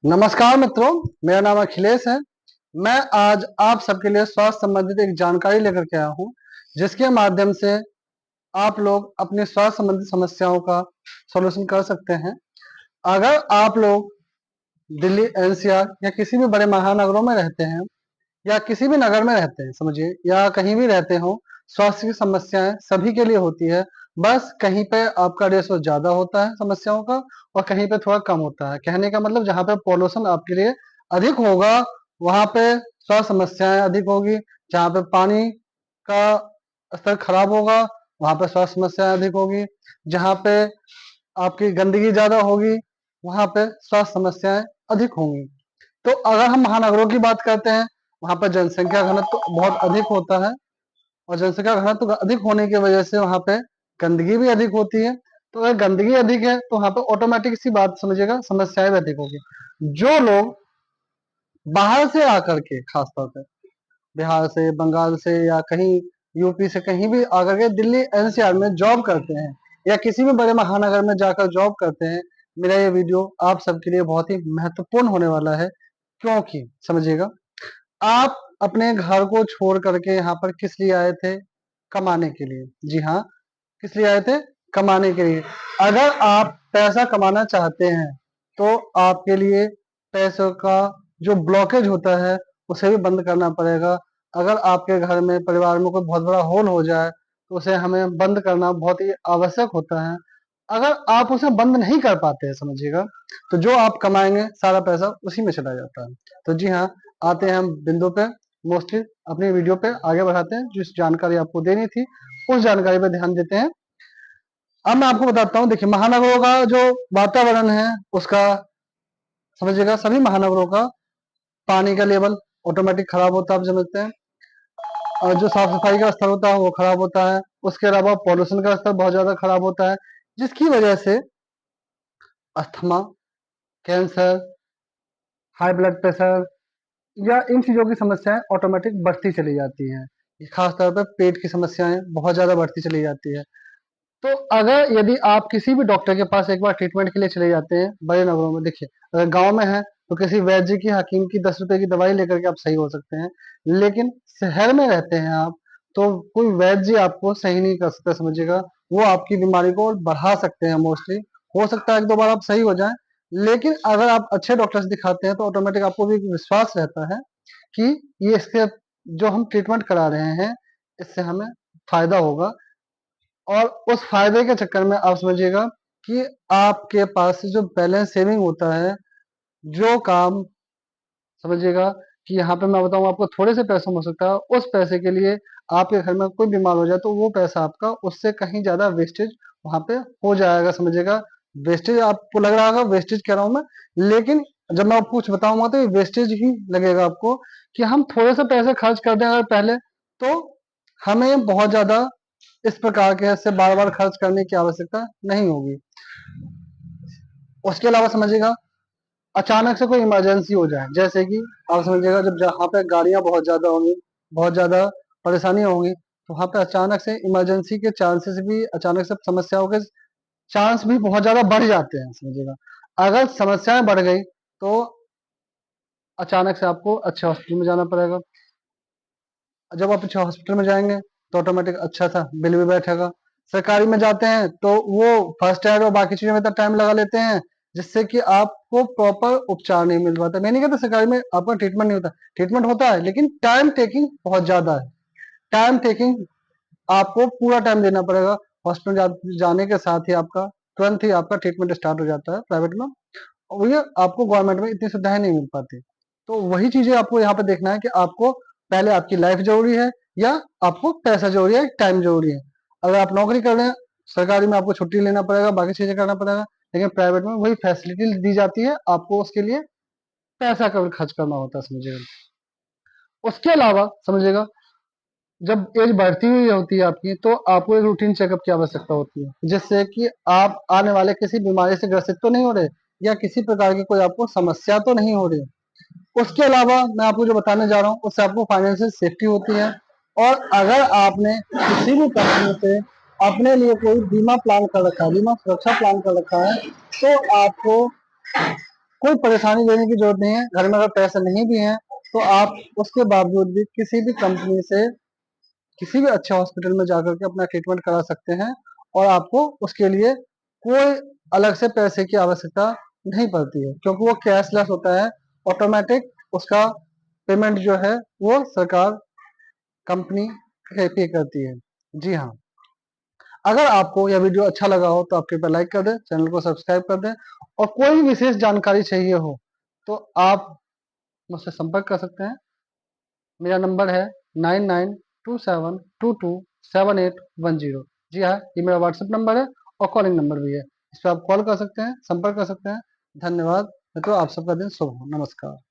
नमस्कार मित्रों, मेरा नाम अखिलेश है। मैं आज आप सबके लिए स्वास्थ्य संबंधित एक जानकारी लेकर के आया हूँ, जिसके माध्यम से आप लोग अपने स्वास्थ्य संबंधित समस्याओं का सॉल्यूशन कर सकते हैं। अगर आप लोग दिल्ली एनसीआर या किसी भी बड़े महानगरों में रहते हैं या किसी भी नगर में रहते हैं, समझिए, या कहीं भी रहते हो, स्वास्थ्य की समस्याएं सभी के लिए होती है। बस कहीं पे आपका रेशो ज्यादा होता है समस्याओं का और कहीं पे थोड़ा कम होता है। कहने का मतलब जहाँ पे पॉल्यूशन आपके लिए अधिक होगा वहां पे स्वास्थ्य समस्याएं अधिक होगी। जहाँ पे पानी का स्तर खराब होगा वहां पे स्वास्थ्य समस्याएं अधिक होगी। जहाँ पे आपकी गंदगी ज्यादा होगी वहां पे स्वास्थ्य समस्याएं अधिक होंगी। तो अगर हम महानगरों की बात करते हैं, वहां पर जनसंख्या घनत्व तो बहुत अधिक होता है और जनसंख्या घनत्व तो अधिक होने की वजह से वहां पे गंदगी भी अधिक होती है। तो अगर गंदगी अधिक है तो वहां पे ऑटोमेटिक सी बात समझिएगा, समस्याएं भी अधिक होगी। जो लोग बाहर से आकर के, खासतौर पर बिहार से, बंगाल से या कहीं यूपी से कहीं भी आकर के दिल्ली एनसीआर में जॉब करते हैं या किसी भी बड़े महानगर में जाकर जॉब करते हैं, मेरा ये वीडियो आप सबके लिए बहुत ही महत्वपूर्ण होने वाला है। क्योंकि समझिएगा, आप अपने घर को छोड़ करके यहाँ पर किस लिए आए थे? कमाने के लिए। जी हाँ, किस लिए आए थे? कमाने के लिए। अगर आप पैसा कमाना चाहते हैं तो आपके लिए पैसों का जो ब्लॉकेज होता है उसे भी बंद करना पड़ेगा। अगर आपके घर में, परिवार में कोई बहुत बड़ा होल हो जाए तो उसे हमें बंद करना बहुत ही आवश्यक होता है। अगर आप उसे बंद नहीं कर पाते हैं, समझिएगा, तो जो आप कमाएंगे सारा पैसा उसी में चला जाता है। तो जी हाँ, आते हैं हम बिंदु पे। मोस्टली अपनी वीडियो पे आगे बढ़ाते हैं। जिस जानकारी आपको देनी थी उस जानकारी पे ध्यान देते हैं। अब मैं आपको बताता हूँ। देखिए, महानगरों का जो वातावरण है उसका, समझिएगा, सभी महानगरों का पानी का लेवल ऑटोमेटिक खराब होता है, आप समझते हैं। और जो साफ सफाई का स्तर होता है वो खराब होता है। उसके अलावा पॉल्यूशन का स्तर बहुत ज्यादा खराब होता है, जिसकी वजह से asthma, cancer, high blood pressure या इन चीजों की समस्याएं ऑटोमेटिक बढ़ती चली जाती हैं। खासतौर पर पेट की समस्याएं बहुत ज्यादा बढ़ती चली जाती है। तो अगर यदि आप किसी भी डॉक्टर के पास एक बार ट्रीटमेंट के लिए चले जाते हैं बड़े नगरों में, देखिए, अगर गांव में है तो किसी वैद्य की, हकीम की 10 रुपए की दवाई लेकर के आप सही हो सकते हैं। लेकिन शहर में रहते हैं आप, तो कोई वैद्य आपको सही नहीं कर सकता, समझिएगा। वो आपकी बीमारी को और बढ़ा सकते हैं मोस्टली। हो सकता है एक दो बार आप सही हो जाएं, लेकिन अगर आप अच्छे डॉक्टर से दिखाते हैं तो ऑटोमेटिक आपको भी एक विश्वास रहता है कि ये इसके जो हम ट्रीटमेंट करा रहे हैं इससे हमें फायदा होगा। और उस फायदे के चक्कर में आप समझिएगा कि आपके पास से जो बैलेंस सेविंग होता है, जो काम, समझिएगा, कि यहाँ पे मैं बताऊँ आपको थोड़े से पैसों में हो सकता है, उस पैसे के लिए आपके घर में कोई बीमार हो जाए तो वो पैसा आपका उससे कहीं ज्यादा वेस्टेज वहां पे हो जाएगा, समझिएगा। वेस्टेज आपको लग रहा होगा, वेस्टेज कह रहा हूं मैं, लेकिन जब मैं आपको कुछ बताऊंगा तो ये वेस्टेज ही लगेगा आपको। कि हम थोड़े से पैसे खर्च कर दें अगर पहले, तो हमें बहुत ज्यादा इस प्रकार के ऐसे बार बार खर्च करने की आवश्यकता नहीं होगी। उसके अलावा समझिएगा, अचानक से कोई इमरजेंसी हो जाए, जैसे कि आप समझिएगा जब जहाँ पे गाड़ियां बहुत ज्यादा होंगी, बहुत ज्यादा परेशानियां होंगी, तो वहां पे अचानक से इमरजेंसी के चांसेस भी, अचानक से समस्याओं के चांस भी बहुत ज्यादा बढ़ जाते हैं, समझिएगा। अगर समस्याएं बढ़ गई तो अचानक से आपको अच्छे हॉस्पिटल में जाना पड़ेगा। जब आप अच्छे हॉस्पिटल में जाएंगे तो ऑटोमेटिक अच्छा सा बिल भी बैठेगा। सरकारी में जाते हैं तो वो फर्स्ट एड और बाकी चीजों में इतना टाइम लगा लेते हैं जिससे कि आपको प्रॉपर उपचार नहीं मिल पाता। मैं नहीं कहता सरकारी में आपका ट्रीटमेंट नहीं होता, ट्रीटमेंट होता है, लेकिन टाइम टेकिंग बहुत ज्यादा है। टाइम टेकिंग, आपको पूरा टाइम देना पड़ेगा। हॉस्पिटल जाने के साथ ही आपका तुरंत ही आपका ट्रीटमेंट स्टार्ट हो जाता है प्राइवेट में, और ये आपको गवर्नमेंट में इतनी सुविधाएं नहीं मिल पाती। तो वही चीजें आपको यहाँ पे देखना है कि आपको पहले आपकी लाइफ जरूरी है या आपको पैसा जरूरी है, टाइम जरूरी है। अगर आप नौकरी कर रहे हैं, सरकारी में आपको छुट्टी लेना पड़ेगा, बाकी चीजें करना पड़ेगा, लेकिन प्राइवेट में वही फैसिलिटी दी जाती है, आपको उसके लिए पैसा कभी खर्च करना होता है, समझिएगा। उसके अलावा समझिएगा, जब एज बढ़ती हुई होती है आपकी तो आपको एक रूटीन चेकअप की आवश्यकता होती है, जिससे कि आप आने वाले किसी बीमारी से ग्रसित तो नहीं हो रहे या किसी प्रकार की कोई आपको समस्या तो नहीं हो रही। उसके अलावा मैं आपको जो बताने जा रहा हूँ उससे आपको फाइनेंशियल सेफ्टी होती है। और अगर आपने किसी भी कंपनी से अपने लिए कोई बीमा प्लान कर रखा है, बीमा सुरक्षा प्लान कर रखा है, तो आपको कोई परेशानी लेने की जरूरत नहीं है। घर में अगर पैसे नहीं भी हैं तो आप उसके बावजूद भी किसी भी कंपनी से किसी भी अच्छे हॉस्पिटल में जाकर के अपना ट्रीटमेंट करा सकते हैं और आपको उसके लिए कोई अलग से पैसे की आवश्यकता नहीं पड़ती है, क्योंकि वो कैशलेस होता है। ऑटोमेटिक उसका पेमेंट जो है वो सरकार कंपनी पे करती है। जी हाँ, अगर आपको यह वीडियो अच्छा लगा हो तो आप कृपया लाइक कर दें, चैनल को सब्सक्राइब कर दें और कोई विशेष जानकारी चाहिए हो तो आप मुझसे संपर्क कर सकते हैं। मेरा नंबर है 9927227810। जी हाँ, ये मेरा व्हाट्सएप नंबर है और कॉलिंग नंबर भी है। इस पर आप कॉल कर सकते हैं, संपर्क कर सकते हैं। धन्यवाद मित्रों, आप सबका दिन शुभ हो। नमस्कार।